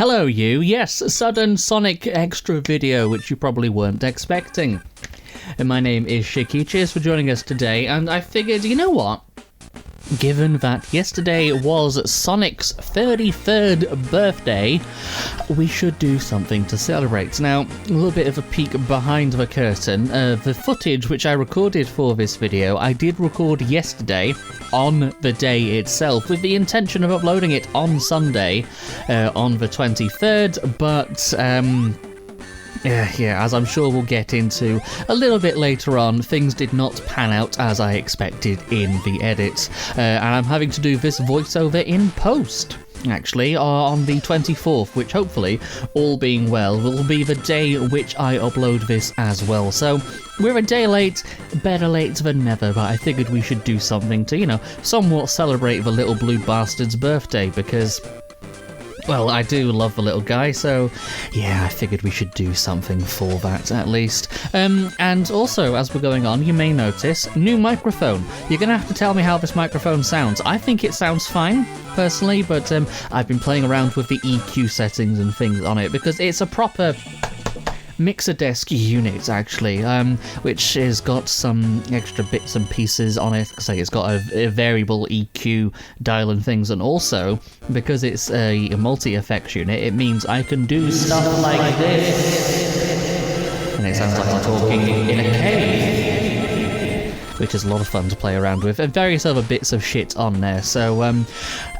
Hello you, yes, sudden Sonic extra video which you probably weren't expecting. And my name is Shiki, cheers for joining us today, and I figured, you know what? Given that yesterday was Sonic's 33rd birthday, we should do something to celebrate. Now, a little bit of a peek behind the curtain. The footage which I recorded for this video, I did record yesterday on the day itself with the intention of uploading it on Sunday, on the 23rd, but as I'm sure we'll get into a little bit later on, things did not pan out as I expected in the edits, and I'm having to do this voiceover in post, actually, on the 24th, which hopefully, all being well, will be the day which I upload this as well. So, we're a day late, better late than never, but I figured we should do something to, somewhat celebrate the little blue bastard's birthday, because, well, I do love the little guy, so yeah, I figured we should do something for that at least. And also, as we're going on, you may notice, new microphone. You're going to have to tell me how this microphone sounds. I think it sounds fine, personally, but I've been playing around with the EQ settings and things on it, because it's a proper mixer desk unit, actually, which has got some extra bits and pieces on it. So it's got a variable EQ dial and things, and also because it's a multi-effects unit, it means I can do stuff like this, and it sounds like I'm talking in a cave, which is a lot of fun to play around with, and various other bits of shit on there. So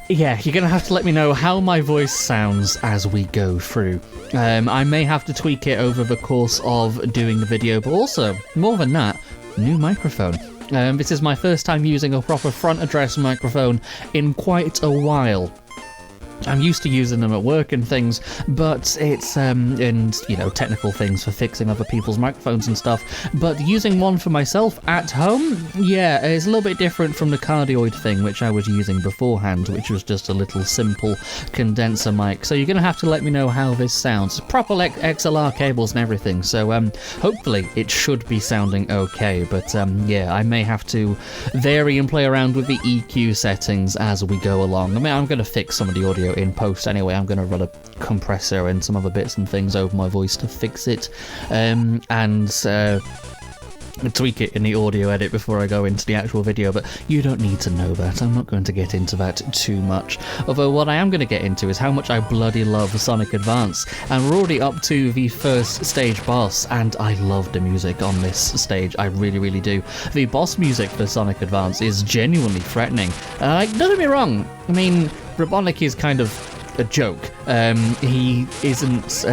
yeah, you're going to have to let me know how my voice sounds as we go through. I may have to tweak it over the course of doing the video, but also, more than that, new microphone. This is my first time using a proper front address microphone in quite a while. I'm used to using them at work and things, but it's, technical things for fixing other people's microphones and stuff, but using one for myself at home, yeah, it's a little bit different from the cardioid thing which I was using beforehand, which was just a little simple condenser mic, so you're going to have to let me know how this sounds. Proper XLR cables and everything, so hopefully it should be sounding okay, but yeah, I may have to vary and play around with the EQ settings as we go along. I mean, I'm going to fix some of the audio in post anyway. I'm going to run a compressor and some other bits and things over my voice to fix it, and tweak it in the audio edit before I go into the actual video, but you don't need to know that. I'm not going to get into that too much. Although what I am going to get into is how much I bloody love Sonic Advance, and we're already up to the first stage boss, and I love the music on this stage. I really, really do. The boss music for Sonic Advance is genuinely threatening. Don't get me wrong, I mean, Robotnik is kind of a joke. He isn't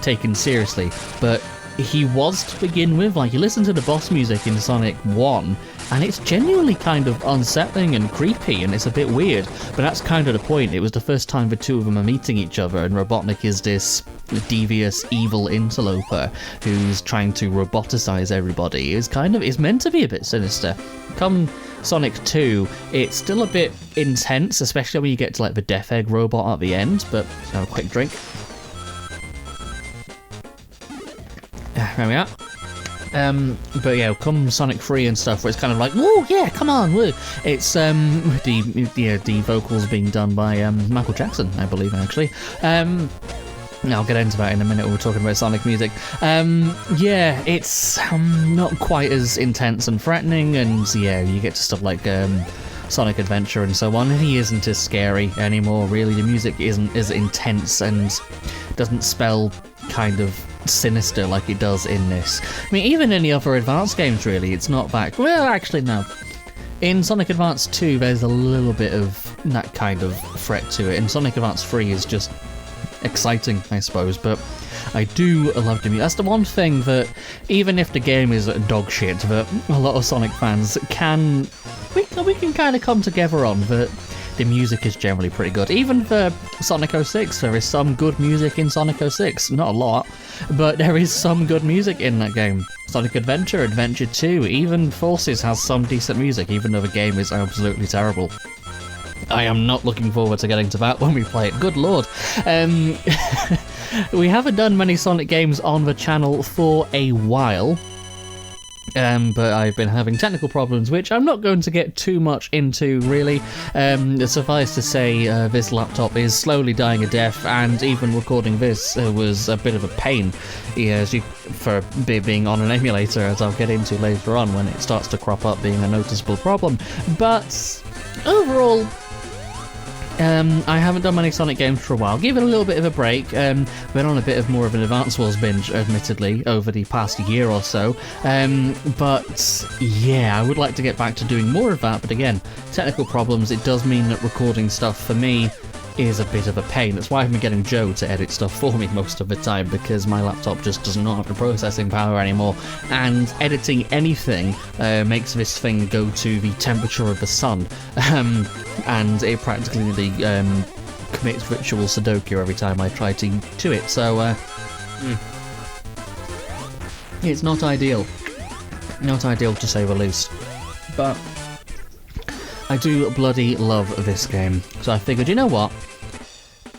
taken seriously, but he was to begin with. Like, you listen to the boss music in Sonic 1, and it's genuinely kind of unsettling and creepy, and it's a bit weird, but that's kind of the point. It was the first time the two of them are meeting each other, and Robotnik is this devious, evil interloper who's trying to roboticize everybody. It's meant to be a bit sinister. Come Sonic 2, it's still a bit intense, especially when you get to like the Death Egg robot at the end, but have a quick drink. There we are. But yeah, come Sonic 3 and stuff, where it's kind of like, whoa, yeah, come on, woo. It's the vocals being done by Michael Jackson, I believe, actually. I'll get into that in a minute when we're talking about Sonic music. Yeah, it's not quite as intense and threatening, and yeah, you get to stuff like Sonic Adventure and so on, and he isn't as scary anymore, really. The music isn't as intense and doesn't spell kind of sinister like it does in this. I mean, even in the other Advance games, really, it's not that... Well, actually, no. In Sonic Advance 2, there's a little bit of that kind of threat to it, and Sonic Advance 3 is just exciting, I suppose, but I do love the music. That's the one thing that, even if the game is dog shit, that a lot of Sonic fans can... We can kind of come together on, that the music is generally pretty good. Even for Sonic 06, there is some good music in Sonic 06. Not a lot, but there is some good music in that game. Sonic Adventure, Adventure 2, even Forces has some decent music, even though the game is absolutely terrible. I am not looking forward to getting to that when we play it. Good lord. We haven't done many Sonic games on the channel for a while. but I've been having technical problems, which I'm not going to get too much into, really. Suffice to say, this laptop is slowly dying a death, and even recording this was a bit of a pain, for being on an emulator, as I'll get into later on when it starts to crop up being a noticeable problem. But overall, I haven't done many Sonic games for a while. Give it a little bit of a break. Been on a bit of more of an Advance Wars binge, admittedly, over the past year or so. But yeah, I would like to get back to doing more of that. But again, technical problems, it does mean that recording stuff for me is a bit of a pain. That's why I've been getting Joe to edit stuff for me most of the time, because my laptop just does not have the processing power anymore, and editing anything makes this thing go to the temperature of the sun, and it practically commits virtual Sudoku every time I try to do it, so it's not ideal. Not ideal, to say the least. But I do bloody love this game, so I figured, you know what?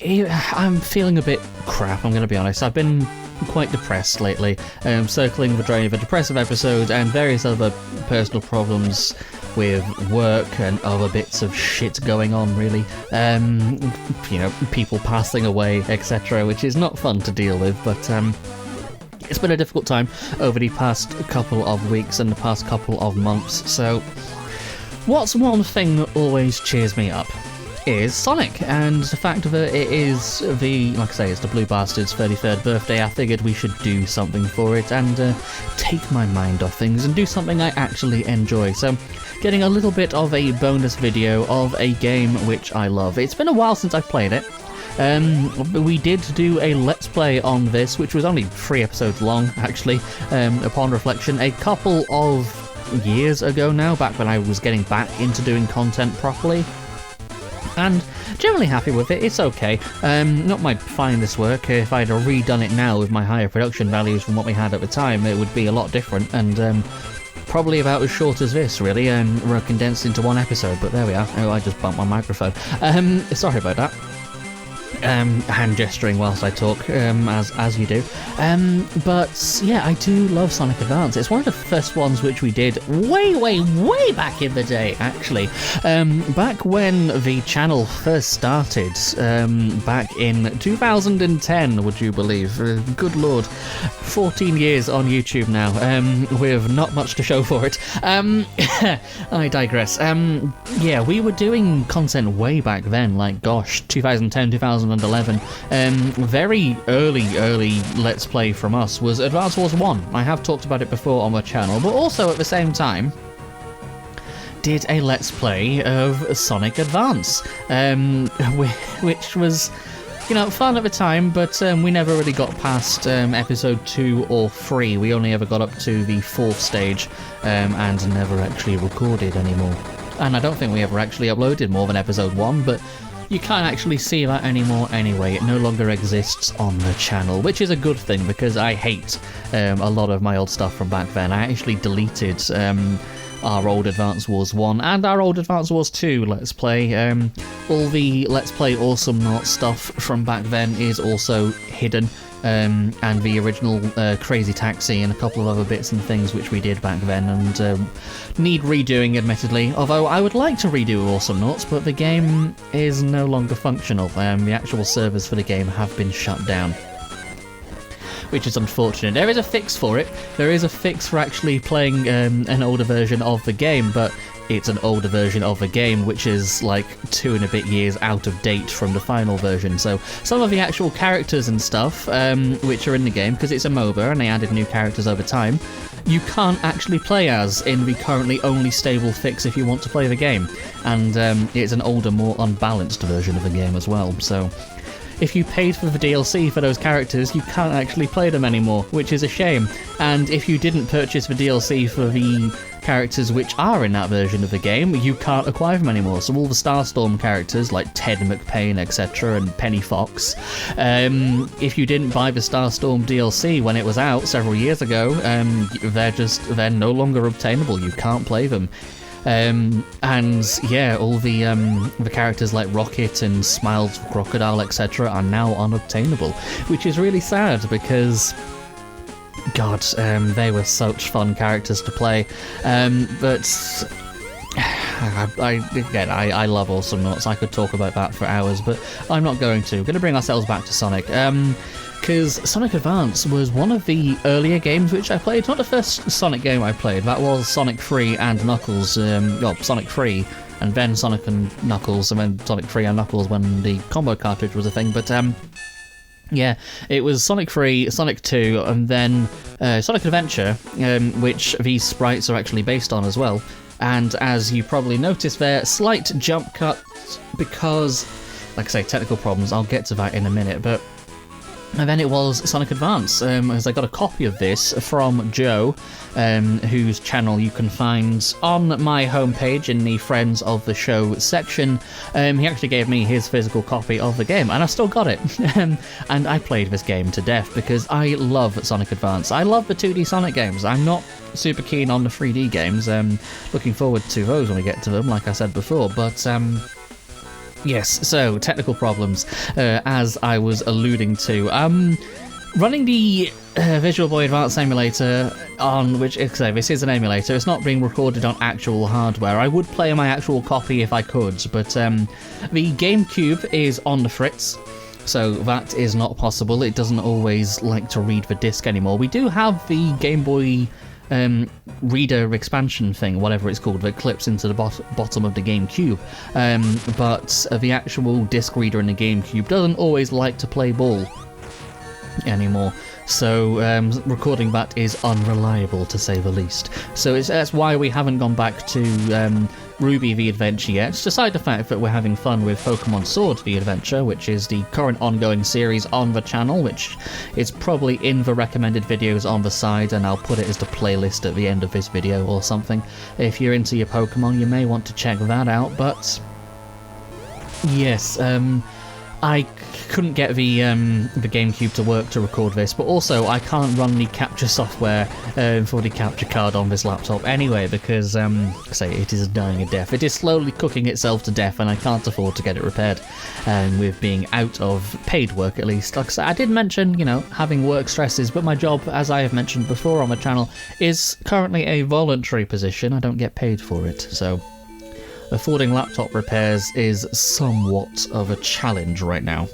I'm feeling a bit crap, I'm going to be honest. I've been quite depressed lately, circling the drain of a depressive episode and various other personal problems with work and other bits of shit going on, really. People passing away, etc., which is not fun to deal with, but it's been a difficult time over the past couple of weeks and the past couple of months, so what's one thing that always cheers me up is Sonic, and the fact that it is it's the Blue Bastard's 33rd birthday. I figured we should do something for it and take my mind off things and do something I actually enjoy. So, getting a little bit of a bonus video of a game which I love. It's been a while since I've played it. We did do a Let's Play on this, which was only 3 episodes long, actually, upon reflection, a couple of years ago now, back when I was getting back into doing content properly. And generally happy with it, it's okay. Not my finest work. If I'd have redone it now with my higher production values from what we had at the time, it would be a lot different, and probably about as short as this, really. We're condensed into 1 episode, but there we are. Oh, I just bumped my microphone. Sorry about that. Hand gesturing whilst I talk, as you do. But yeah, I do love Sonic Advance. It's one of the first ones which we did way back in the day, actually. Back when the channel first started, back in 2010, would you believe? Good lord. 14 years on YouTube now, with not much to show for it. I digress. Yeah, we were doing content way back then, like, gosh, 2010, 2011. Very early Let's Play from us was Advance Wars 1. I have talked about it before on my channel, but also at the same time did a Let's Play of Sonic Advance, which was, fun at the time, but we never really got past episode 2 or 3. We only ever got up to the 4th stage, and never actually recorded anymore. And I don't think we ever actually uploaded more than episode 1, but you can't actually see that anymore anyway. It no longer exists on the channel, which is a good thing, because I hate a lot of my old stuff from back then. I actually deleted our old Advance Wars 1 and our old Advance Wars 2 Let's Play. All the Let's Play Awesome Not stuff from back then is also hidden, and the original Crazy Taxi and a couple of other bits and things which we did back then, and need redoing, admittedly, although I would like to redo Awesome Nuts, but the game is no longer functional. The actual servers for the game have been shut down, which is unfortunate. There is a fix for it. There is a fix for actually playing an older version of the game, but it's an older version of the game which is like 2 and a bit years out of date from the final version. So some of the actual characters and stuff which are in the game, because it's a MOBA and they added new characters over time, you can't actually play as in the currently only stable fix if you want to play the game. And it's an older, more unbalanced version of the game as well. So if you paid for the DLC for those characters, you can't actually play them anymore, which is a shame. And if you didn't purchase the DLC for the characters which are in that version of the game, you can't acquire them anymore. So all the Starstorm characters, like Ted McPain, etc., and Penny Fox, if you didn't buy the Starstorm DLC when it was out several years ago, they're no longer obtainable. You can't play them. And yeah, all the characters like Rocket and Smiles Crocodile, etc., are now unobtainable, which is really sad, because God, they were such fun characters to play. But I love Awesome Nuts. I could talk about that for hours, but I'm not going to. We're going to bring ourselves back to Sonic. Because Sonic Advance was one of the earlier games which I played. Not the first Sonic game I played. That was Sonic 3 and Knuckles. Sonic 3, and then Sonic and Knuckles, and then Sonic 3 and Knuckles when the combo cartridge was a thing. But yeah, it was Sonic 3, Sonic 2, and then Sonic Adventure, which these sprites are actually based on as well. And as you probably noticed there, slight jump cut because, like I say, technical problems. I'll get to that in a minute, but... And then it was Sonic Advance, as I got a copy of this from Joe, whose channel you can find on my homepage in the Friends of the Show section. He actually gave me his physical copy of the game, and I still got it. And I played this game to death because I love Sonic Advance. I love the 2D Sonic games. I'm not super keen on the 3D games. Looking forward to those when we get to them, like I said before, but... Yes, so technical problems, as I was alluding to. Running the Visual Boy Advance emulator on which, this is an emulator, it's not being recorded on actual hardware. I would play my actual copy if I could, but the GameCube is on the fritz, so that is not possible. It doesn't always like to read the disc anymore. We do have the Game Boy reader expansion thing, whatever it's called, that clips into the bottom of the GameCube, but the actual disc reader in the GameCube doesn't always like to play ball anymore, so recording that is unreliable to say the least. So that's why we haven't gone back to Ruby the Adventure yet, aside the fact that we're having fun with Pokemon Sword the Adventure, which is the current ongoing series on the channel, which is probably in the recommended videos on the side, and I'll put it as the playlist at the end of this video or something. If you're into your Pokemon, you may want to check that out, but yes, I couldn't get the GameCube to work to record this, but also I can't run the capture software for the capture card on this laptop anyway, because it is dying a death. It is slowly cooking itself to death, and I can't afford to get it repaired. With being out of paid work, at least. Like I said, I did mention, having work stresses, but my job, as I have mentioned before on the channel, is currently a voluntary position. I don't get paid for it, so affording laptop repairs is somewhat of a challenge right now.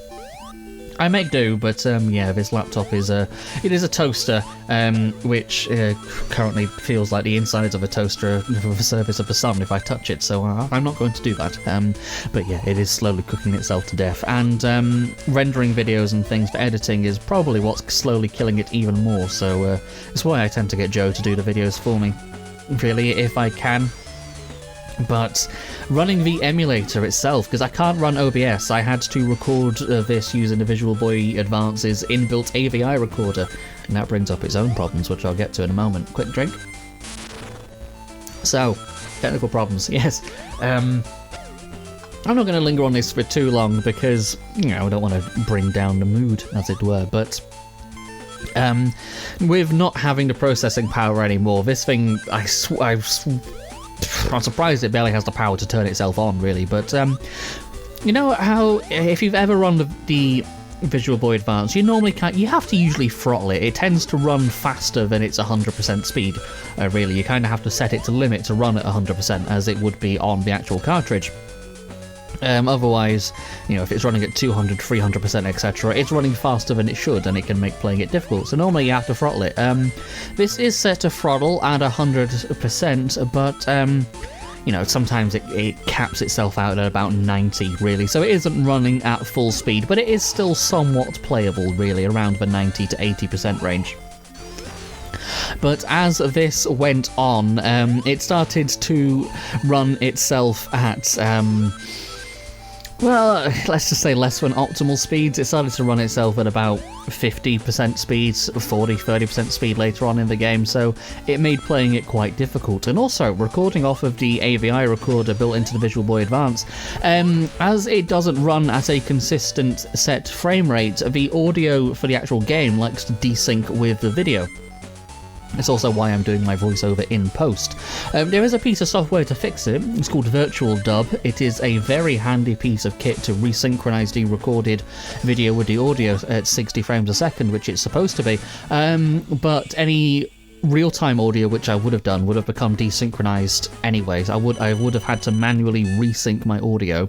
I make do, but this laptop is a toaster, which currently feels like the insides of a toaster for the surface of the sun if I touch it, so I'm not going to do that. But yeah, it is slowly cooking itself to death, and rendering videos and things for editing is probably what's slowly killing it even more, so it's why I tend to get Joe to do the videos for me, really, if I can. But running the emulator itself, because I can't run OBS, I had to record this using the Visual Boy Advance's inbuilt AVI recorder, and that brings up its own problems, which I'll get to in a moment. Quick drink. So, technical problems, yes. I'm not going to linger on this for too long, because, I don't want to bring down the mood, as it were, but... with not having the processing power anymore, this thing, I'm surprised it barely has the power to turn itself on, really, but you know how if you've ever run the Visual Boy Advance, you have to usually throttle it. It tends to run faster than its 100% speed, really. You kind of have to set it to limit to run at 100% as it would be on the actual cartridge. Otherwise, if it's running at 200, 300%, etc., it's running faster than it should, and it can make playing it difficult. So normally you have to throttle it. This is set to throttle at 100%, but sometimes it caps itself out at about 90, really. So it isn't running at full speed, but it is still somewhat playable, really, around the 90 to 80% range. But as this went on, it started to run itself at... well, let's just say less than optimal speeds. It started to run itself at about 50% speeds, 40, 30% speed later on in the game, so it made playing it quite difficult. And also, recording off of the AVI recorder built into the Visual Boy Advance, as it doesn't run at a consistent set frame rate, the audio for the actual game likes to desync with the video. It's also why I'm doing my voiceover in post. There is a piece of software to fix it. It's called Virtual Dub. It is a very handy piece of kit to resynchronize the recorded video with the audio at 60 frames a second, which it's supposed to be. But any real-time audio which I would have done would have become desynchronized anyways. I would have had to manually resync my audio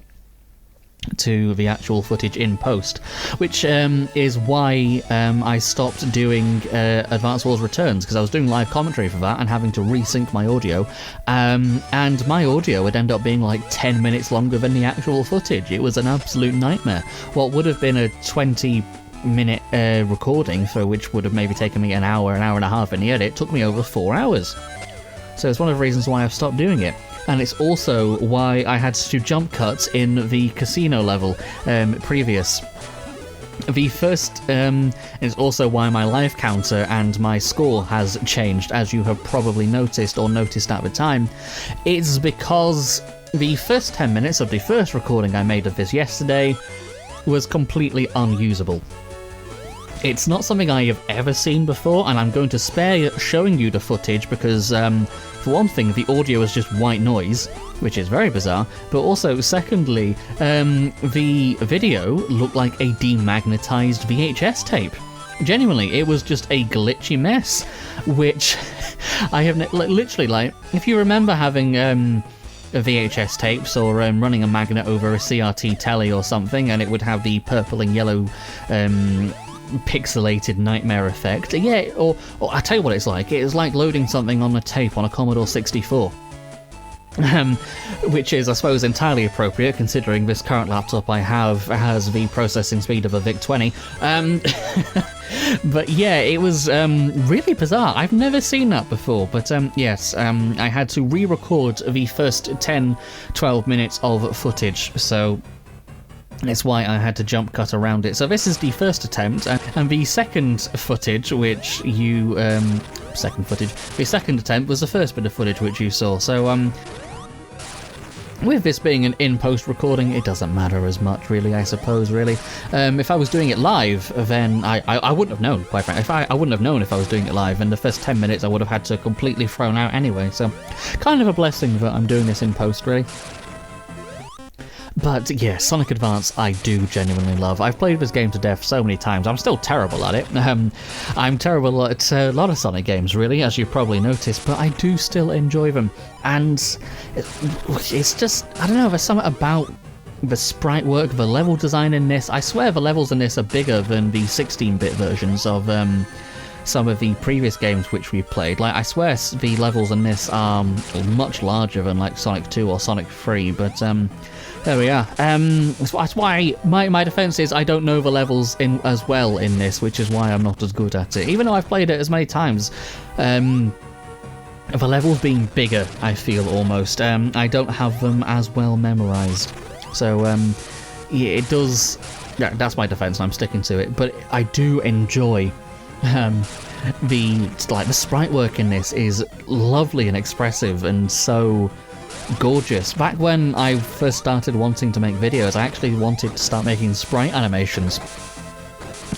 to the actual footage in post, which is why I stopped doing Advance Wars Returns, because I was doing live commentary for that and having to resync my audio, and my audio would end up being like 10 minutes longer than the actual footage. It was an absolute nightmare. What would have been a 20-minute recording, for which would have maybe taken me an hour and a half in the edit, took me over 4 hours. So it's one of the reasons why I've stopped doing it. And it's also why I had to jump cuts in the casino level previous. The first is also why my life counter and my score has changed, as you have probably noticed or noticed at the time. It's because the first 10 minutes of the first recording I made of this yesterday was completely unusable. It's not something I have ever seen before, and I'm going to spare showing you the footage because, for one thing, the audio is just white noise, which is very bizarre, but also, secondly, the video looked like a demagnetized VHS tape. Genuinely, it was just a glitchy mess, which I have literally, like, if you remember having VHS tapes or running a magnet over a CRT telly or something, and it would have the purple and yellow pixelated nightmare effect. Yeah, or I tell you what it's like. It's like loading something on a tape on a Commodore 64. Which is, I suppose, entirely appropriate considering this current laptop I have has the processing speed of a VIC-20. But yeah, it was really bizarre. I've never seen that before, but yes, I had to re-record the first 10-12 minutes of footage, so it's why I had to jump cut around it. So this is the first attempt, and the second footage, which you... The second attempt was the first bit of footage which you saw, so with this being an in-post recording, it doesn't matter as much, really, I suppose, really. If I was doing it live, then I wouldn't have known, quite frankly. I wouldn't have known if I was doing it live, and the first 10 minutes I would have had to completely thrown out anyway, so kind of a blessing that I'm doing this in post, really. But yeah, Sonic Advance I do genuinely love. I've played this game to death so many times. I'm still terrible at it. I'm terrible at a lot of Sonic games, really, as you probably noticed, but I do still enjoy them. And it's just, I don't know, there's something about the sprite work, the level design in this. I swear the levels in this are bigger than the 16-bit versions of some of the previous games which we've played. Like, I swear the levels in this are much larger than like Sonic 2 or Sonic 3, but there we are. That's why my defense is I don't know the levels in as well in this, which is why I'm not as good at it. Even though I've played it as many times, the levels being bigger, I feel, almost. I don't have them as well memorized. So, yeah, it does... Yeah, that's my defense, and I'm sticking to it. But I do enjoy... the sprite work in this is lovely and expressive and so gorgeous. Back when I first started wanting to make videos, I actually wanted to start making sprite animations.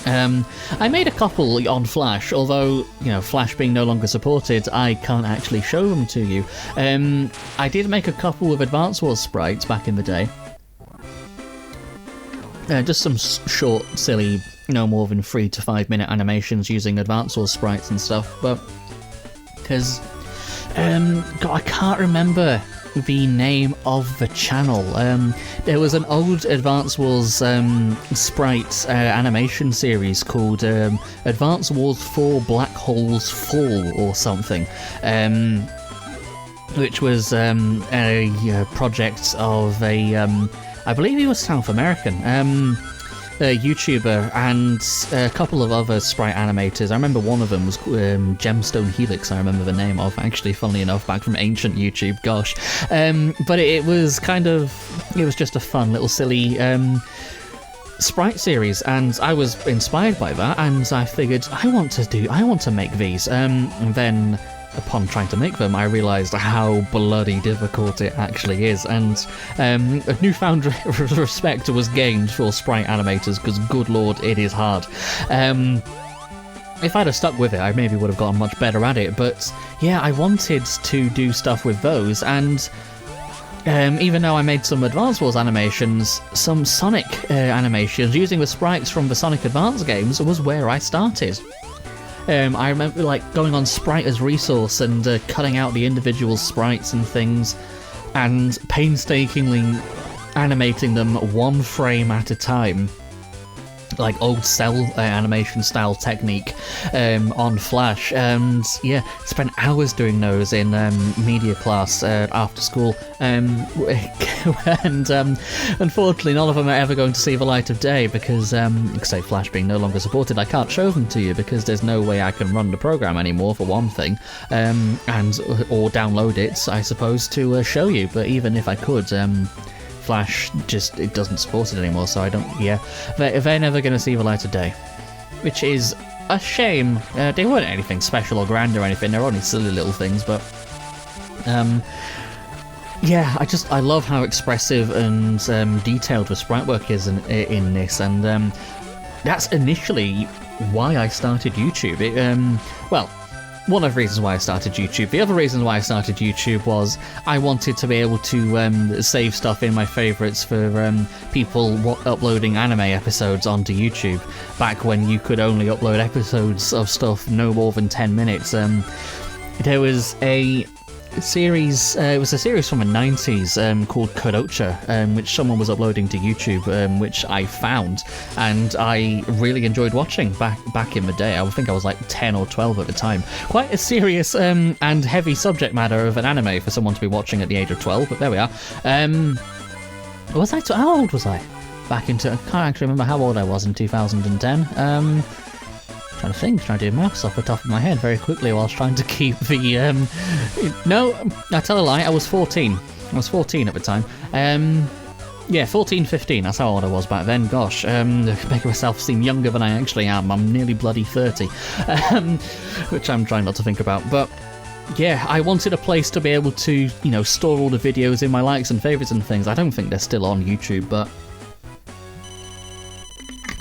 I made a couple on Flash, although, you know, Flash being no longer supported, I can't actually show them to you. I did make a couple of Advance Wars sprites back in the day. Just some short, silly, no more than 3 to 5 minute animations using Advance Wars sprites and stuff, but... because... God, I can't remember the name of the channel. There was an old Advance Wars sprite animation series called Advance Wars 4 Black Holes Fall or something, which was a project of a... I believe he was South American, YouTuber, and a couple of other sprite animators. I remember one of them was Gemstone Helix, I remember the name of, actually, funnily enough, back from ancient YouTube, gosh. But it was kind of, it was just a fun little silly sprite series, and I was inspired by that, and I figured, I want to make these, and then... upon trying to make them, I realised how bloody difficult it actually is, and a newfound respect was gained for sprite animators, because good lord, it is hard. if I'd have stuck with it, I maybe would have gotten much better at it, but yeah, I wanted to do stuff with those, and even though I made some Advance Wars animations, some Sonic animations using the sprites from the Sonic Advance games was where I started. I remember like going on Sprite as resource and cutting out the individual sprites and things, and painstakingly animating them one frame at a time, like old cell animation style technique on Flash, and yeah, spent hours doing those in media class after school, and unfortunately none of them are ever going to see the light of day because, say Flash being no longer supported, I can't show them to you because there's no way I can run the program anymore for one thing, or download it, I suppose, to show you, but even if I could, Flash just, it doesn't support it anymore, so I don't, yeah, they're never going to see the light of day, which is a shame. They weren't anything special or grand or anything, they're only silly little things, but yeah, I love how expressive and detailed the sprite work is in this, and that's initially why I started YouTube. Well, one of the reasons why I started YouTube. The other reason why I started YouTube was I wanted to be able to save stuff in my favourites for people uploading anime episodes onto YouTube, back when you could only upload episodes of stuff no more than 10 minutes. There was a series, it was a series from the 90s called Kodocha, which someone was uploading to YouTube, which I found, and I really enjoyed watching back in the day. I think I was like 10 or 12 at the time. Quite a serious and heavy subject matter of an anime for someone to be watching at the age of 12, but there we are. How old was I? I can't actually remember how old I was in 2010. Trying to do maths off the top of my head very quickly whilst trying to keep the no, I tell a lie, I was 14 at the time. Yeah, 14, 15, that's how old I was back then. Gosh, making myself seem younger than I actually am. I'm nearly bloody 30, which I'm trying not to think about, but yeah, I wanted a place to be able to, you know, store all the videos in my likes and favourites and things. I don't think they're still on YouTube, but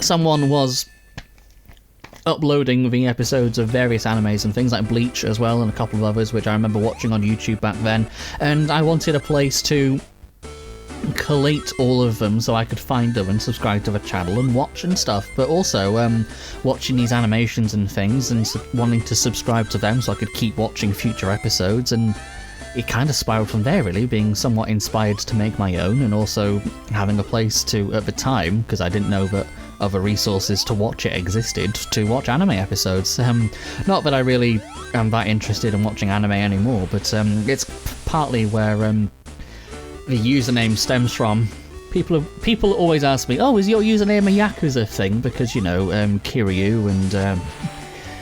someone was uploading the episodes of various animes and things like Bleach as well, and a couple of others which I remember watching on YouTube back then, and I wanted a place to collate all of them so I could find them and subscribe to the channel and watch and stuff, but also watching these animations and things and wanting to subscribe to them so I could keep watching future episodes, and it kind of spiraled from there really, being somewhat inspired to make my own, and also having a place to, at the time, because I didn't know that other resources to watch it existed, to watch anime episodes. Not that I really am that interested in watching anime anymore, but it's partly where the username stems from. People always ask me, oh, is your username a Yakuza thing? Because, you know, Kiryu and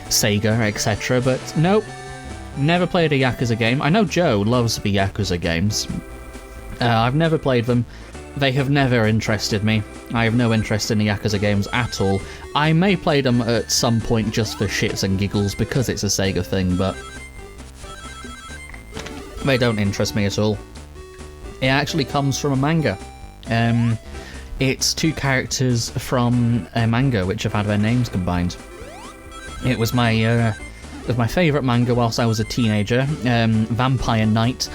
Sega, etc. But nope, never played a Yakuza game. I know Joe loves the Yakuza games. I've never played them. They have never interested me. I have no interest in the Yakuza games at all. I may play them at some point just for shits and giggles because it's a Sega thing, but they don't interest me at all. It actually comes from a manga. It's two characters from a manga which have had their names combined. It was my favourite manga whilst I was a teenager, Vampire Knight,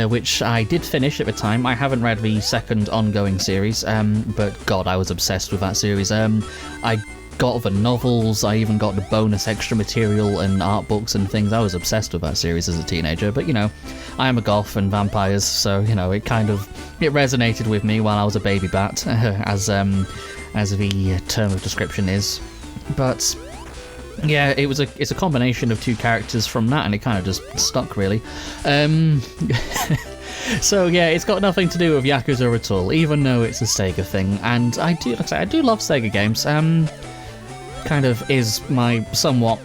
which I did finish at the time. I haven't read the second ongoing series, but God, I was obsessed with that series. I got the novels, I even got the bonus extra material and art books and things. I was obsessed with that series as a teenager, but you know, I am a goth and vampires, so you know, it resonated with me while I was a baby bat, as the term of description is. But yeah, it's a combination of two characters from that, and it kind of just stuck, really. So yeah, it's got nothing to do with Yakuza at all, even though it's a Sega thing. And I do love Sega games. Kind of is my somewhat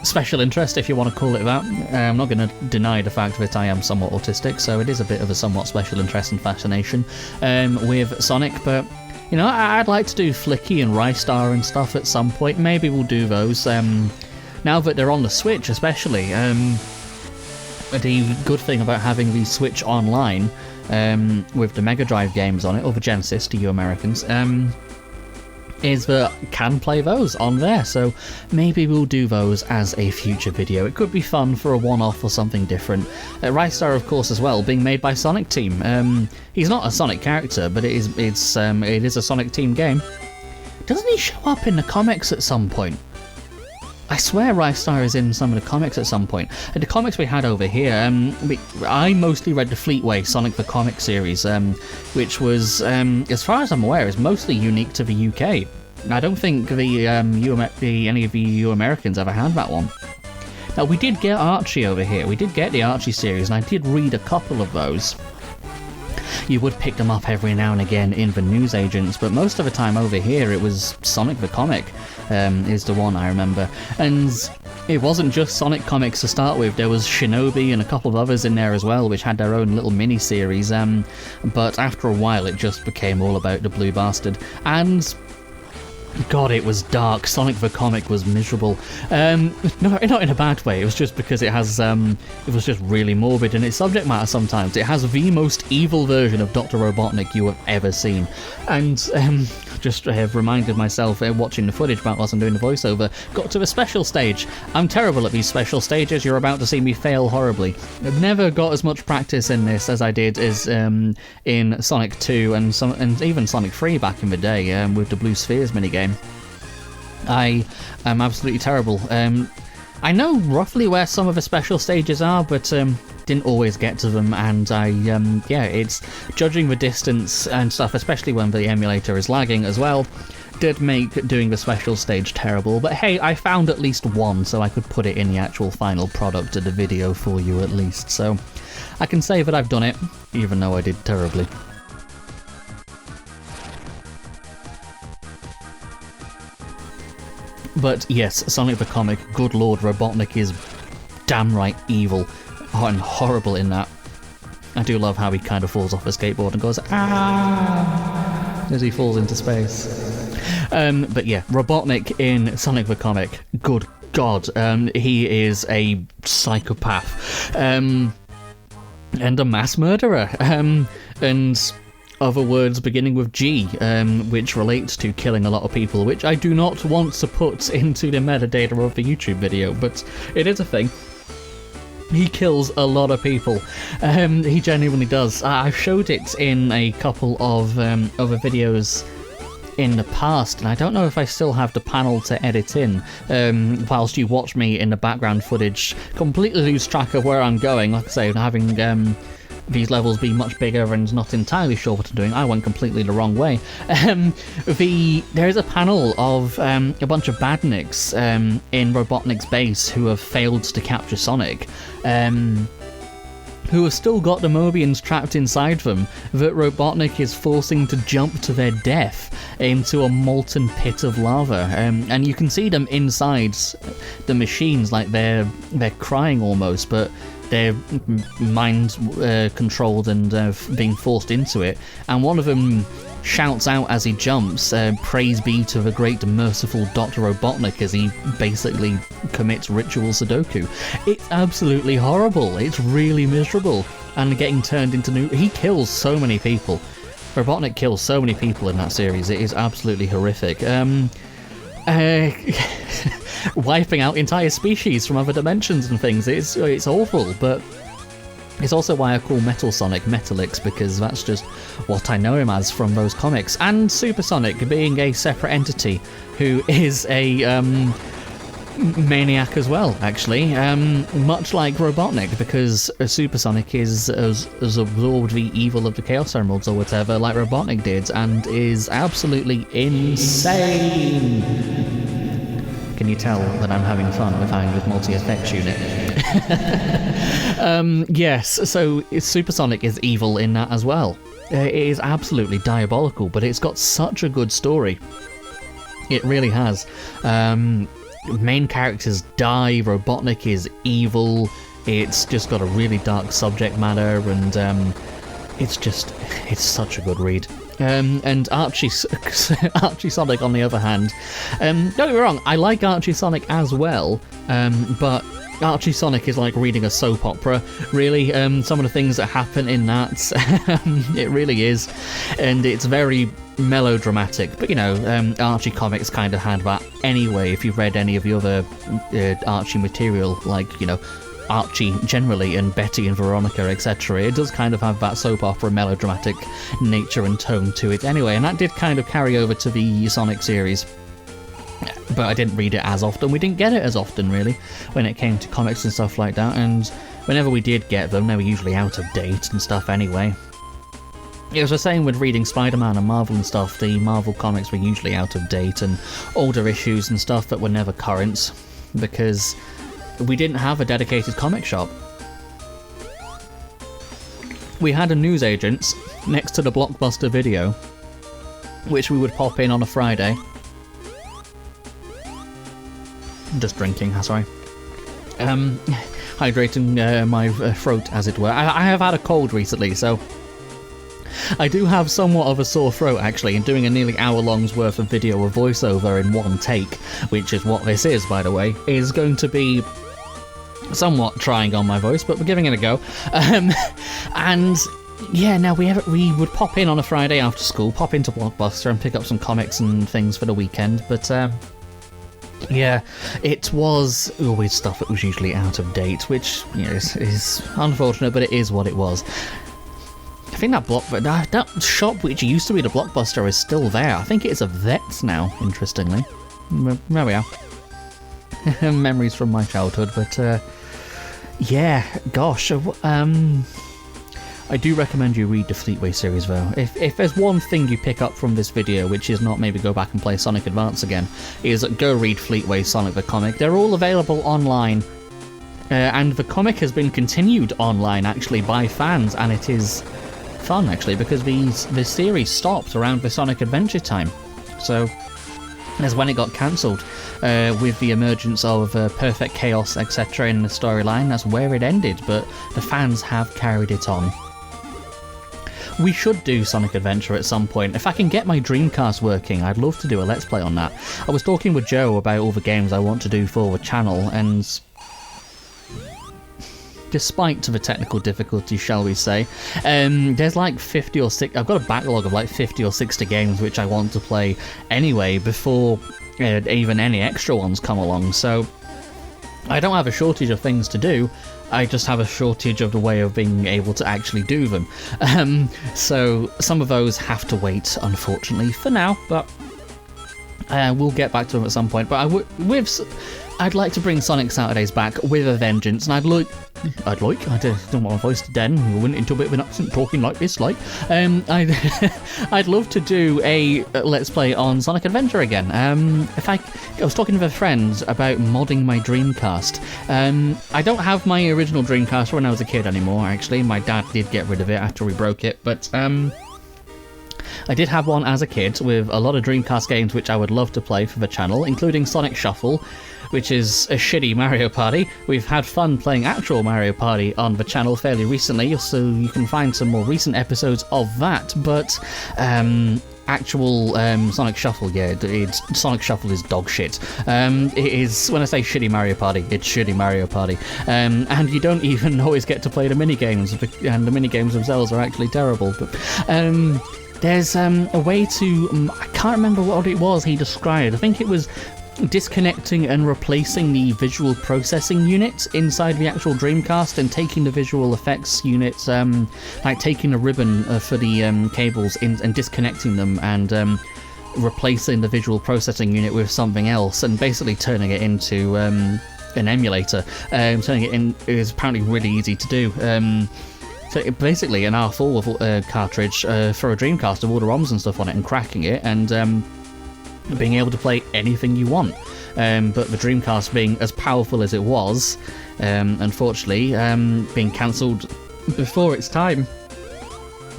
special interest, if you want to call it that. I'm not going to deny the fact that I am somewhat autistic, so it is a bit of a somewhat special interest and fascination with Sonic, but you know, I'd like to do Flicky and Rystar and stuff at some point. Maybe we'll do those. Now that they're on the Switch, especially. The good thing about having the Switch online with the Mega Drive games on it, or the Genesis to you Americans, is that I can play those on there, so maybe we'll do those as a future video. It could be fun for a one-off or something different. Rystar, of course, as well, being made by Sonic Team. He's not a Sonic character, but it is a Sonic Team game. Doesn't he show up in the comics at some point? I swear Rystar is in some of the comics at some point. The comics we had over here, I mostly read the Fleetway Sonic the Comic series, which was, as far as I'm aware, is mostly unique to the UK. I don't think any of you Americans ever had that one. Now, we did get Archie over here. We did get the Archie series, and I did read a couple of those. You would pick them up every now and again in the newsagents, but most of the time over here it was Sonic the Comic is the one I remember. And it wasn't just Sonic comics to start with, there was Shinobi and a couple of others in there as well, which had their own little mini-series, but after a while it just became all about the Blue Bastard. And God, it was dark. Sonic the Comic was miserable. No, not in a bad way. It was just because it has, it was just really morbid in its subject matter sometimes. It has the most evil version of Dr. Robotnik you have ever seen. And, just have reminded myself watching the footage back whilst I'm doing the voiceover, got to the special stage. I'm terrible at these special stages. You're about to see me fail horribly. I've never got as much practice in this as I did in Sonic 2 and even Sonic 3 back in the day with the Blue Spheres minigame. I am absolutely terrible. I know roughly where some of the special stages are, but didn't always get to them, and it's judging the distance and stuff, especially when the emulator is lagging as well, did make doing the special stage terrible. But hey, I found at least one, so I could put it in the actual final product of the video for you at least, so I can say that I've done it, even though I did terribly. But yes, Sonic the Comic, good lord, Robotnik is damn right evil and horrible in that. I do love how he kind of falls off a skateboard and goes, ah, as he falls into space. But yeah, Robotnik in Sonic the Comic, good god, he is a psychopath, and a mass murderer, and other words beginning with G, which relates to killing a lot of people, which I do not want to put into the metadata of the YouTube video, but it is a thing. He kills a lot of people. He genuinely does. I've showed it in a couple of other videos in the past, and I don't know if I still have the panel to edit in, whilst you watch me in the background footage completely lose track of where I'm going. Like I say, having these levels be much bigger and not entirely sure what I'm doing, I went completely the wrong way. There is a panel of a bunch of badniks in Robotnik's base who have failed to capture Sonic, who have still got the Mobians trapped inside them, that Robotnik is forcing to jump to their death into a molten pit of lava. And you can see them inside the machines, like they're crying almost, but they're mind controlled and being forced into it. And one of them shouts out as he jumps, praise be to the great merciful Dr. Robotnik, as he basically commits ritual Sudoku. It's absolutely horrible. It's really miserable. And getting turned into he kills so many people. Robotnik kills so many people in that series. It is absolutely horrific. Wiping out entire species from other dimensions and things. It's awful, but it's also why I call Metal Sonic Metalix, because that's just what I know him as from those comics. And Super Sonic being a separate entity who is a maniac as well, actually, much like Robotnik, because Super Sonic has absorbed the evil of the Chaos Emeralds or whatever, like Robotnik did, and is absolutely insane. Can you tell that I'm having fun with having this multi-effects unit? Yes, so Super Sonic is evil in that as well. It is absolutely diabolical, but it's got such a good story. It really has. Main characters die, Robotnik is evil, it's just got a really dark subject matter, and it's such a good read. And Archie Sonic, on the other hand, don't get me wrong, I like Archie Sonic as well, but Archie Sonic is like reading a soap opera, really. Some of the things that happen in that, it really is, and it's very melodramatic. But you know, Archie comics kind of had that anyway. If you've read any of the other Archie material, like you know, Archie generally and Betty and Veronica, etc., it does kind of have that soap opera melodramatic nature and tone to it anyway, and that did kind of carry over to the Sonic series. But I didn't read it as often. We didn't get it as often, really, when it came to comics and stuff like that, and whenever we did get them, they were usually out of date and stuff anyway. It was the same with reading Spider-Man and Marvel and stuff. The Marvel comics were usually out of date and older issues and stuff that were never current, because we didn't have a dedicated comic shop. We had a newsagent's next to the Blockbuster Video, which we would pop in on a Friday. Just drinking, sorry. Hydrating my throat, as it were. I have had a cold recently, so I do have somewhat of a sore throat, actually, and doing a nearly hour-long's worth of video of voiceover in one take, which is what this is, by the way, is going to be somewhat trying on my voice, but we're giving it a go. And yeah, now we would pop in on a Friday after school, pop into Blockbuster and pick up some comics and things for the weekend, but yeah, it was always stuff that was usually out of date, which, you know, is unfortunate, but it is what it was. I think that shop which used to be the Blockbuster is still there. I think it's a Vets now, interestingly. There we are. Memories from my childhood, but yeah, gosh, I do recommend you read the Fleetway series, though. If there's one thing you pick up from this video, which is not maybe go back and play Sonic Advance again, is go read Fleetway Sonic the comic. They're all available online, and the comic has been continued online, actually, by fans, and it is fun, actually, because the series stopped around the Sonic Adventure time. So that's when it got cancelled, with the emergence of Perfect Chaos, etc. in the storyline. That's where it ended, but the fans have carried it on. We should do Sonic Adventure at some point. If I can get my Dreamcast working, I'd love to do a Let's Play on that. I was talking with Joe about all the games I want to do for the channel, and despite the technical difficulties, shall we say, there's like 50 or 60... I've got a backlog of like 50 or 60 games which I want to play anyway before even any extra ones come along, so I don't have a shortage of things to do. I just have a shortage of the way of being able to actually do them. So some of those have to wait, unfortunately, for now, but we'll get back to them at some point. But I'd like to bring Sonic Saturdays back with a vengeance, and I don't want my voice to den. We went into a bit of an accent talking like this, like. I'd love to do a Let's Play on Sonic Adventure again. I was talking with a friend about modding my Dreamcast. I don't have my original Dreamcast when I was a kid anymore, actually. My dad did get rid of it after we broke it, but I did have one as a kid with a lot of Dreamcast games which I would love to play for the channel, including Sonic Shuffle, which is a shitty Mario Party. We've had fun playing actual Mario Party on the channel fairly recently, so you can find some more recent episodes of that, but actual Sonic Shuffle, yeah, Sonic Shuffle is dog shit. It is, when I say shitty Mario Party, it's shitty Mario Party. And you don't even always get to play the mini-games, and the mini-games themselves are actually terrible, but there's a way to... I can't remember what it was he described. I think it was disconnecting and replacing the visual processing unit inside the actual Dreamcast and taking the visual effects units, like taking a ribbon for the cables and disconnecting them and replacing the visual processing unit with something else and basically turning it into an emulator. Turning it in is apparently really easy to do. So basically an R4 cartridge for a Dreamcast with all the ROMs and stuff on it, and cracking it and being able to play anything you want. But the Dreamcast being as powerful as it was, unfortunately, being cancelled before its time.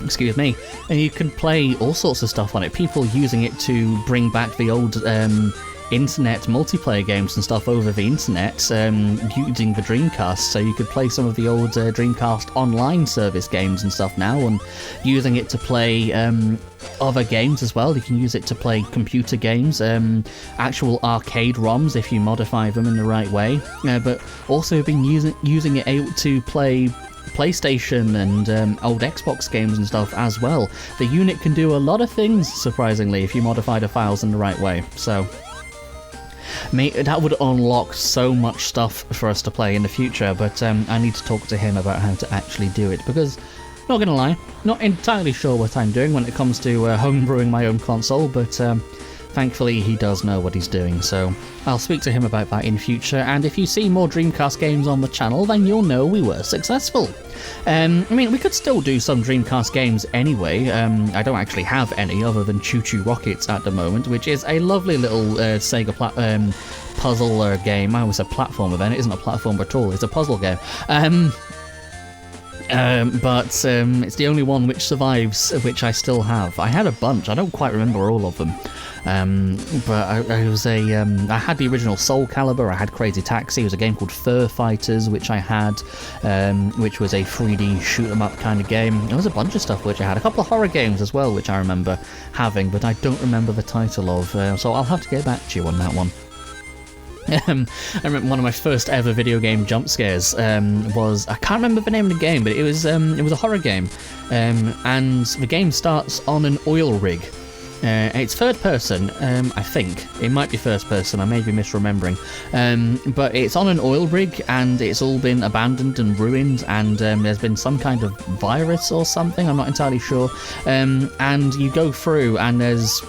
Excuse me. And you can play all sorts of stuff on it. People using it to bring back the old internet multiplayer games and stuff over the internet using the Dreamcast, so you could play some of the old Dreamcast online service games and stuff now, and using it to play other games as well. You can use it to play computer games, actual arcade ROMs if you modify them in the right way, but also been using it to play PlayStation and old Xbox games and stuff as well. The unit can do a lot of things, surprisingly, if you modify the files in the right way. So that would unlock so much stuff for us to play in the future, but I need to talk to him about how to actually do it, because, not gonna lie, not entirely sure what I'm doing when it comes to homebrewing my own console, but thankfully he does know what he's doing, so I'll speak to him about that in future, and if you see more Dreamcast games on the channel, then you'll know we were successful. I mean, we could still do some Dreamcast games anyway. I don't actually have any other than Choo Choo Rockets at the moment, which is a lovely little Sega puzzle game. I was a platformer then, it isn't a platformer at all, it's a puzzle game. But it's the only one which survives, which I still have. I had a bunch, I don't quite remember all of them. But I had the original Soul Calibur, I had Crazy Taxi, it was a game called Fur Fighters, which I had, which was a 3D shoot-em-up kind of game. There was a bunch of stuff which I had, a couple of horror games as well, which I remember having, but I don't remember the title of, so I'll have to get back to you on that one. I remember one of my first ever video game jump scares was, I can't remember the name of the game, but it was a horror game, and the game starts on an oil rig. It's third person, I think. It might be first person, I may be misremembering. But it's on an oil rig, and it's all been abandoned and ruined, and there's been some kind of virus or something, I'm not entirely sure. And you go through, and there's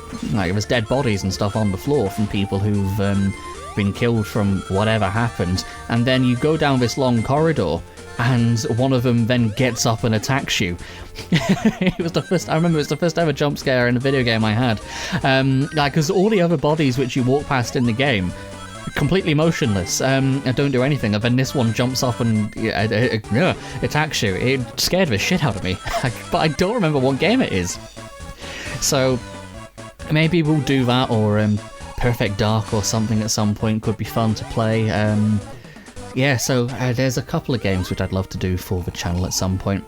dead bodies and stuff on the floor from people who've been killed from whatever happened. And then you go down this long corridor, and one of them then gets up and attacks you. I remember it was the first ever jump scare in a video game I had. Because all the other bodies which you walk past in the game, completely motionless, and don't do anything, and then this one jumps up and attacks you. It scared the shit out of me, but I don't remember what game it is. So maybe we'll do that, or Perfect Dark or something at some point could be fun to play. Yeah, so there's a couple of games which I'd love to do for the channel at some point.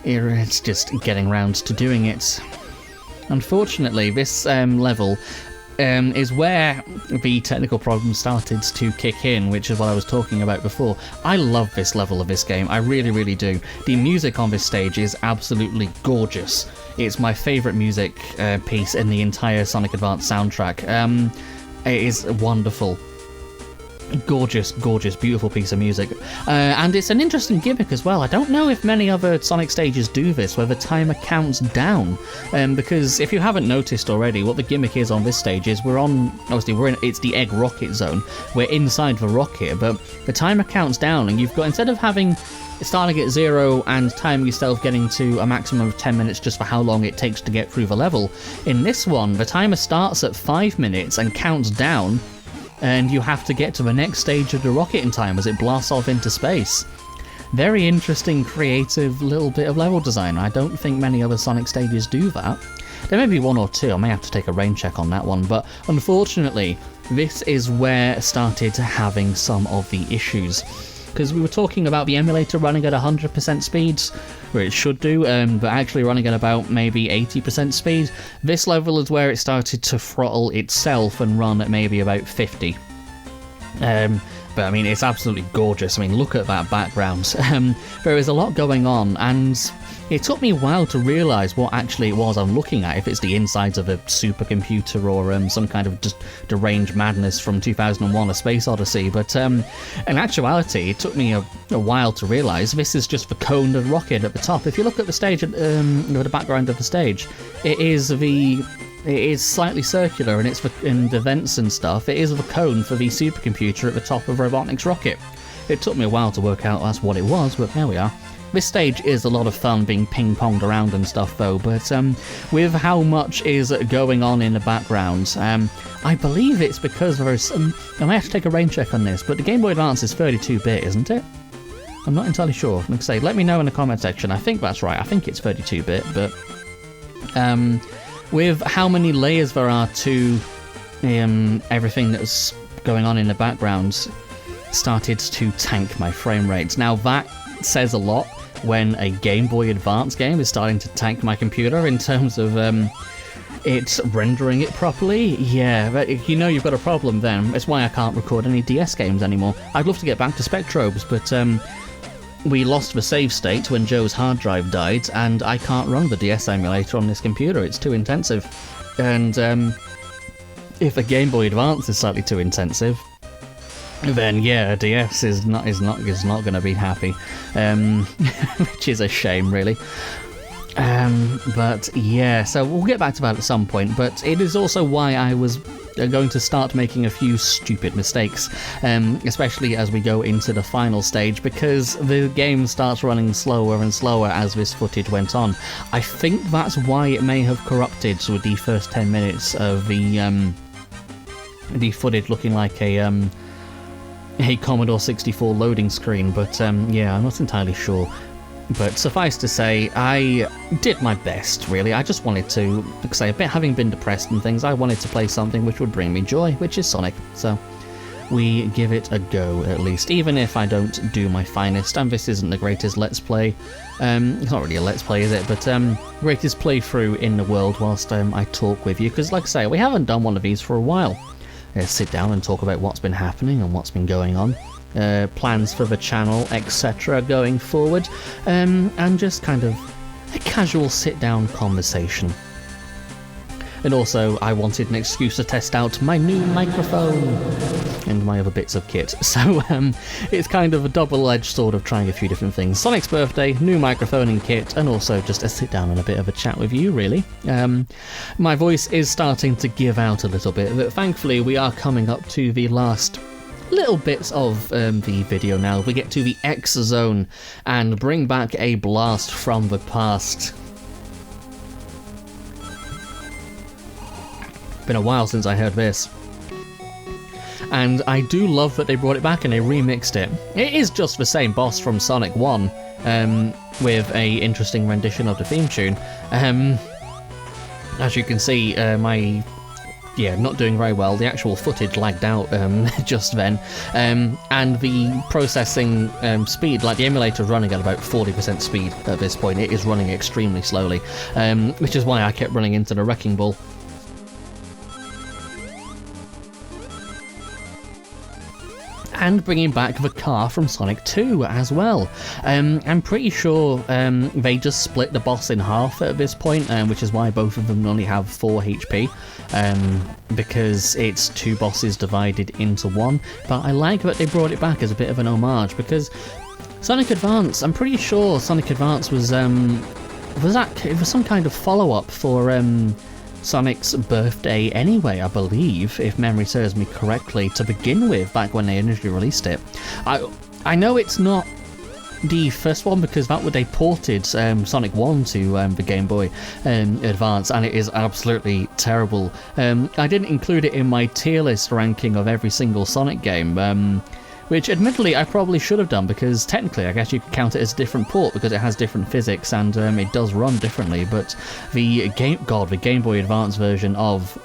It's just getting round to doing it. Unfortunately, this level is where the technical problems started to kick in, which is what I was talking about before. I love this level of this game, I really, really do. The music on this stage is absolutely gorgeous. It's my favourite music piece in the entire Sonic Advance soundtrack. It is wonderful. Gorgeous, gorgeous, beautiful piece of music. And it's an interesting gimmick as well. I don't know if many other Sonic stages do this, where the timer counts down. Because if you haven't noticed already, what the gimmick is on this stage is it's the egg rocket zone. We're inside the rocket, but the timer counts down, and you've got, instead of starting at 0 and timing yourself getting to a maximum of 10 minutes just for how long it takes to get through the level, in this one, the timer starts at 5 minutes and counts down, and you have to get to the next stage of the rocket in time as it blasts off into space. Very interesting, creative little bit of level design. I don't think many other Sonic stages do that. There may be one or two, I may have to take a rain check on that one, but unfortunately, this is where it started having some of the issues. Because we were talking about the emulator running at 100% speeds, where it should do, but actually running at about maybe 80% speed. This level is where it started to throttle itself and run at maybe about 50. But I mean, it's absolutely gorgeous. I mean, look at that background. There is a lot going on, and it took me a while to realise what actually it was I'm looking at, if it's the insides of a supercomputer or some kind of just deranged madness from 2001 A Space Odyssey, but in actuality it took me a while to realise this is just the cone of rocket at the top. If you look at the stage, the background of the stage, it is slightly circular, and it's in the vents and stuff. It is the cone for the supercomputer at the top of Robotnik's rocket. It took me a while to work out that's what it was, but there we are. This stage is a lot of fun being ping-ponged around and stuff though, but with how much is going on in the background, I believe it's because there's I might have to take a rain check on this, but the Game Boy Advance is 32-bit, isn't it? I'm not entirely sure. Like I say, let me know in the comment section. I think that's right. I think it's 32-bit, but with how many layers there are to everything that was going on in the background started to tank my frame rates. Now that says a lot when a Game Boy Advance game is starting to tank my computer in terms of it's rendering it properly. Yeah, but you know you've got a problem then. It's why I can't record any DS games anymore. I'd love to get back to Spectrobes, but we lost the save state when Joe's hard drive died, and I can't run the DS emulator on this computer. It's too intensive. And if a Game Boy Advance is slightly too intensive, then yeah, a DS is not going to be happy, which is a shame, really. But yeah, so we'll get back to that at some point, but it is also why I was going to start making a few stupid mistakes, especially as we go into the final stage, because the game starts running slower and slower as this footage went on. I think that's why it may have corrupted with the first 10 minutes of the footage looking like a Commodore 64 loading screen, but yeah, I'm not entirely sure. But suffice to say, I did my best, really. I just wanted to, like I say, having been depressed and things, I wanted to play something which would bring me joy, which is Sonic. So we give it a go, at least, even if I don't do my finest. And this isn't the greatest Let's Play. It's not really a Let's Play, is it? But greatest playthrough in the world whilst I talk with you. Because, like I say, we haven't done one of these for a while. Sit down and talk about what's been happening and what's been going on. Plans for the channel, etc. going forward, and just kind of a casual sit-down conversation. And also, I wanted an excuse to test out my new microphone and my other bits of kit. So it's kind of a double-edged sword of trying a few different things. Sonic's birthday, new microphone and kit, and also just a sit-down and a bit of a chat with you, really. My voice is starting to give out a little bit, but thankfully we are coming up to the last little bits of the video now. We get to the X Zone and bring back a blast from the past. Been a while since I heard this. And I do love that they brought it back and they remixed it. It is just the same boss from Sonic 1, with a interesting rendition of the theme tune. As you can see, not doing very well. The actual footage lagged out just then, and the processing speed, like the emulator running at about 40% speed at this point. It is running extremely slowly, which is why I kept running into the wrecking ball. And bringing back the car from Sonic 2 as well. I'm pretty sure they just split the boss in half at this point, which is why both of them only have 4 HP, because it's 2 bosses divided into one. But I like that they brought it back as a bit of an homage, because Sonic Advance, I'm pretty sure Sonic Advance was some kind of follow-up for Sonic's birthday anyway, I believe, if memory serves me correctly, to begin with, back when they initially released it. I know it's not the first one, because they ported Sonic 1 to the Game Boy Advance, and it is absolutely terrible. I didn't include it in my tier list ranking of every single Sonic game, which admittedly I probably should have done, because technically I guess you could count it as a different port because it has different physics and it does run differently. But the Game Boy Advance version of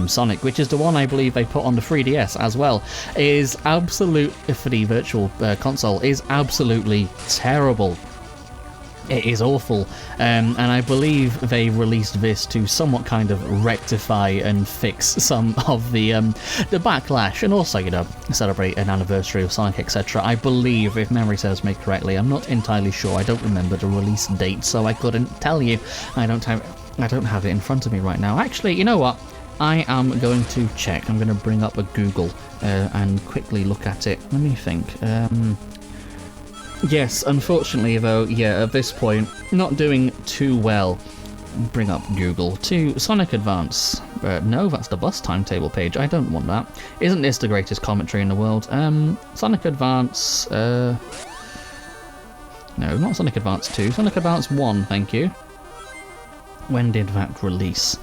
Sonic, which is the one I believe they put on the 3DS as well, is for the virtual console, is absolutely terrible. It is awful, and I believe they released this to somewhat kind of rectify and fix some of the backlash, and also, celebrate an anniversary of Sonic, etc. I believe, if memory serves me correctly. I'm not entirely sure. I don't remember the release date, so I couldn't tell you. I don't have it in front of me right now. Actually, you know what? I am going to check. I'm going to bring up a Google and quickly look at it. Let me think. Yes, unfortunately though, at this point, not doing too well. Bring up Google to Sonic Advance. No, that's the bus timetable page. I don't want that. Isn't this the greatest commentary in the world? Sonic Advance... no, not Sonic Advance 2. Sonic Advance 1, thank you. When did that release?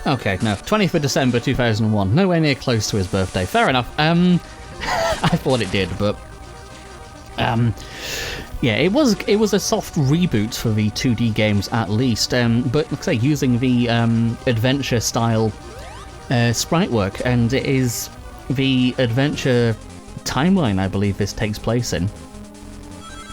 Okay, no, 20th of December 2001. Nowhere near close to his birthday. Fair enough. I thought it did, but... yeah, it was a soft reboot for the 2D games at least, but like I say, using the adventure style sprite work, and it is the adventure timeline I believe this takes place in.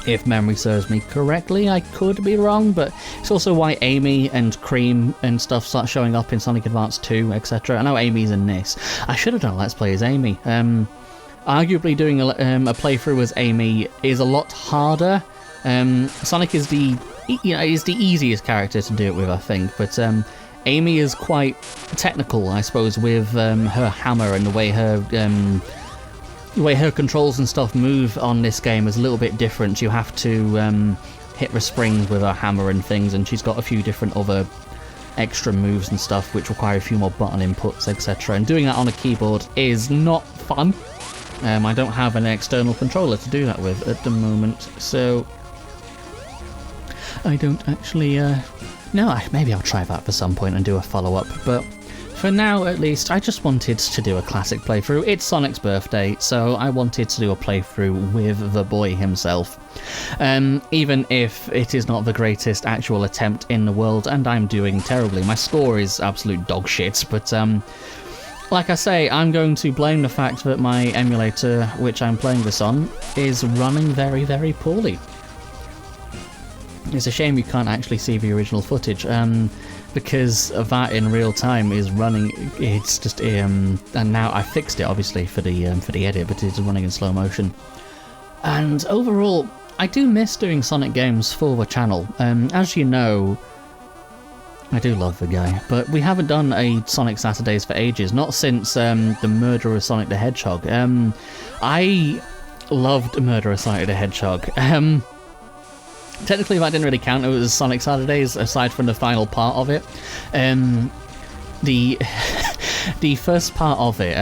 If memory serves me correctly, I could be wrong, but it's also why Amy and Cream and stuff start showing up in Sonic Advance 2, etc. I know Amy's in this. I should have done a Let's Play as Amy. Arguably doing a playthrough as Amy is a lot harder. Sonic is the easiest character to do it with, I think, but Amy is quite technical, I suppose, with her hammer and the way her controls and stuff move on this game is a little bit different. You have to hit the springs with her hammer and things, and she's got a few different other extra moves and stuff which require a few more button inputs, etc. And doing that on a keyboard is not fun. I don't have an external controller to do that with at the moment, so I don't actually... No, maybe I'll try that for some point and do a follow-up, but for now, at least, I just wanted to do a classic playthrough. It's Sonic's birthday, so I wanted to do a playthrough with the boy himself. Even if it is not the greatest actual attempt in the world, and I'm doing terribly. My score is absolute dog shit, but like I say, I'm going to blame the fact that my emulator, which I'm playing this on, is running very, very poorly. It's a shame you can't actually see the original footage, because of that in real time is running. It's just and now I fixed it obviously for the edit, but it's running in slow motion. And overall, I do miss doing Sonic games for the channel. As you know, I do love the guy, but we haven't done a Sonic Saturdays for ages. Not since the murder of Sonic the Hedgehog. I loved Murder of Sonic the Hedgehog. Technically, that didn't really count. It was Sonic Saturdays, aside from the final part of it. The first part of it,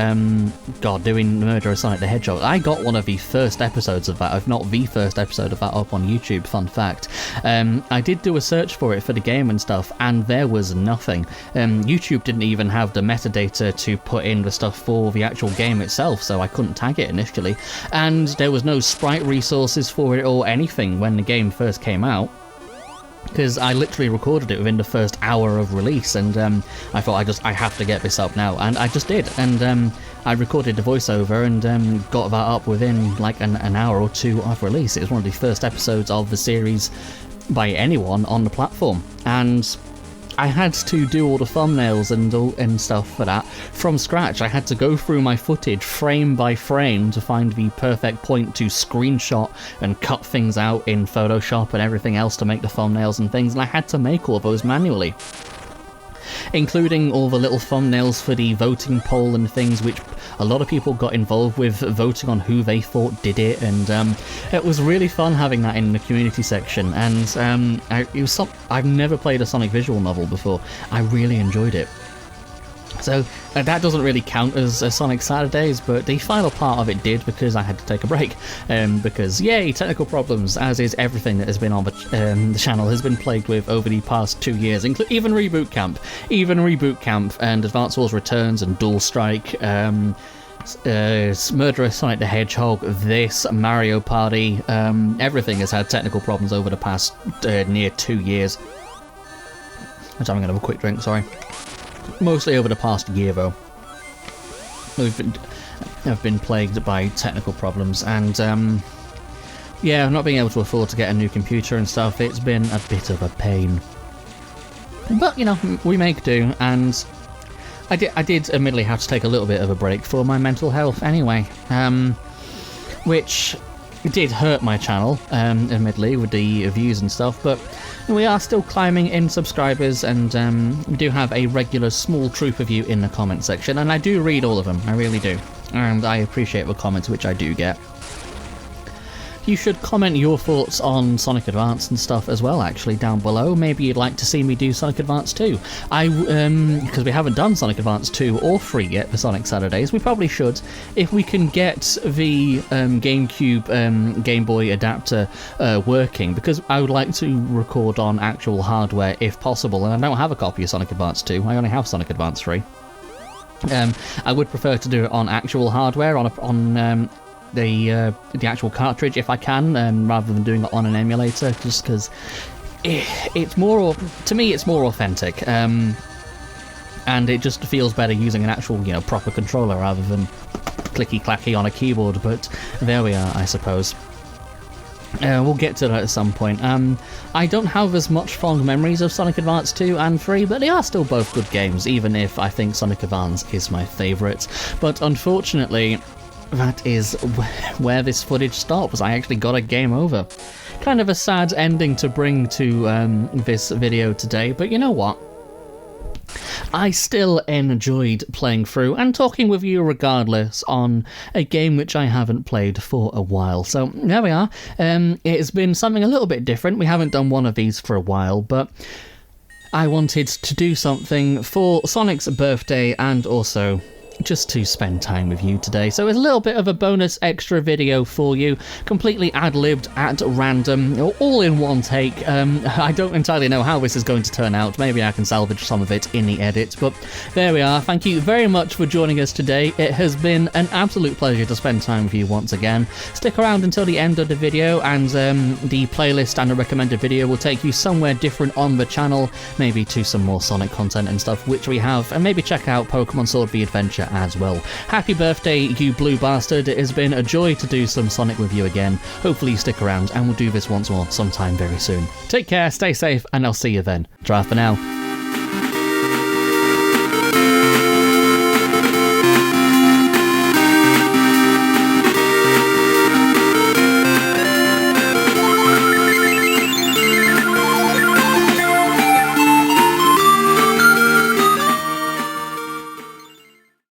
doing the Murder of Sonic the Hedgehog, I got one of the first episodes of that, if not the first episode of that, up on YouTube, fun fact. I did do a search for it for the game and stuff, and there was nothing. YouTube didn't even have the metadata to put in the stuff for the actual game itself, so I couldn't tag it initially, and there was no sprite resources for it or anything when the game first came out. Because I literally recorded it within the first hour of release, and I thought I have to get this up now, and I just did, and I recorded the voiceover and got that up within like an hour or two of release. It was one of the first episodes of the series by anyone on the platform, and I had to do all the thumbnails and stuff for that from scratch. I had to go through my footage frame by frame to find the perfect point to screenshot and cut things out in Photoshop and everything else to make the thumbnails and things, and I had to make all those manually. Including all the little thumbnails for the voting poll and things, which a lot of people got involved with voting on who they thought did it, and it was really fun having that in the community section. And I've never played a Sonic visual novel before. I really enjoyed it. So that doesn't really count as a Sonic Saturdays, but the final part of it did, because I had to take a break. Because, yay, technical problems, as is everything that has been on the channel, has been plagued with over the past 2 years, even Reboot Camp. Even Reboot Camp and Advance Wars Returns and Dual Strike, Murderous Sonic the Hedgehog, this, Mario Party, everything has had technical problems over the past near 2 years. I'm going to have a quick drink, sorry. Mostly over the past year, though. I've been plagued by technical problems, and yeah, not being able to afford to get a new computer and stuff, it's been a bit of a pain. But, you know, we make do, and I did admittedly have to take a little bit of a break for my mental health anyway, which did hurt my channel, admittedly, with the views and stuff, but we are still climbing in subscribers, and we do have a regular small troop of you in the comment section, and I do read all of them, I really do, and I appreciate the comments, which I do get. You should comment your thoughts on Sonic Advance and stuff as well, actually, down below. Maybe you'd like to see me do Sonic Advance 2. Because we haven't done Sonic Advance 2 or 3 yet for Sonic Saturdays. We probably should, if we can get the GameCube Game Boy adapter working, because I would like to record on actual hardware if possible, and I don't have a copy of Sonic Advance 2, I only have Sonic Advance 3. I would prefer to do it on actual hardware, on the actual cartridge if I can, rather than doing it on an emulator, just because it's more, to me it's more authentic. and it just feels better using an actual, proper controller rather than clicky-clacky on a keyboard, but there we are, I suppose. We'll get to that at some point. I don't have as much fond memories of Sonic Advance 2 and 3, but they are still both good games, even if I think Sonic Advance is my favourite. But unfortunately, that is where this footage stops. I actually got a game over. Kind of a sad ending to bring to this video today, but you know what? I still enjoyed playing through and talking with you regardless on a game which I haven't played for a while. So there we are. It's been something a little bit different. We haven't done one of these for a while, but I wanted to do something for Sonic's birthday and also just to spend time with you today. So it's a little bit of a bonus extra video for you, completely ad-libbed at random, all in one take. I don't entirely know how this is going to turn out. Maybe I can salvage some of it in the edit, but there we are. Thank you very much for joining us today. It has been an absolute pleasure to spend time with you once again. Stick around until the end of the video, and the playlist and a recommended video will take you somewhere different on the channel, maybe to some more Sonic content and stuff, which we have, and maybe check out Pokemon Sword V Adventure as well. Happy birthday, you blue bastard. It has been a joy to do some Sonic with you again. Hopefully you stick around and we'll do this once more sometime very soon. Take care, stay safe, and I'll see you then. Ta for now.